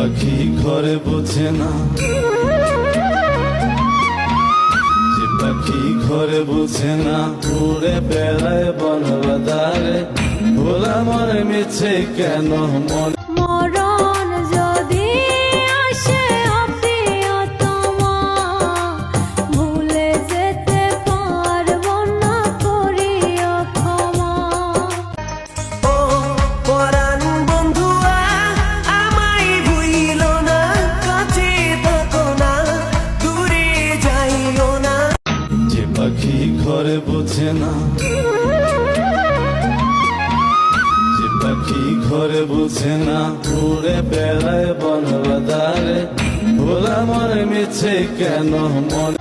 পাখি ঘরে বোঝে না, যে পাখি ঘরে বোঝে না, উড়ে বেড়ায় বন বাদারে, ভোলা মনে মিছে কেন মন। মরণ যদি আসে প্রিয়তমা, ভুলে যেতে পারবো না, করিও ক্ষমা। ও পরাণ বন্ধুয়া আমায় ভুইলো না, কাছে থাকো না, দূরে যাইও না। যে পাখি ঘরে বোঝে না, যে পাখি ঘরে বোঝে না, উড়ে বেড়ায় বন বাদারে, ভোলা মনে মিছে কেন মন।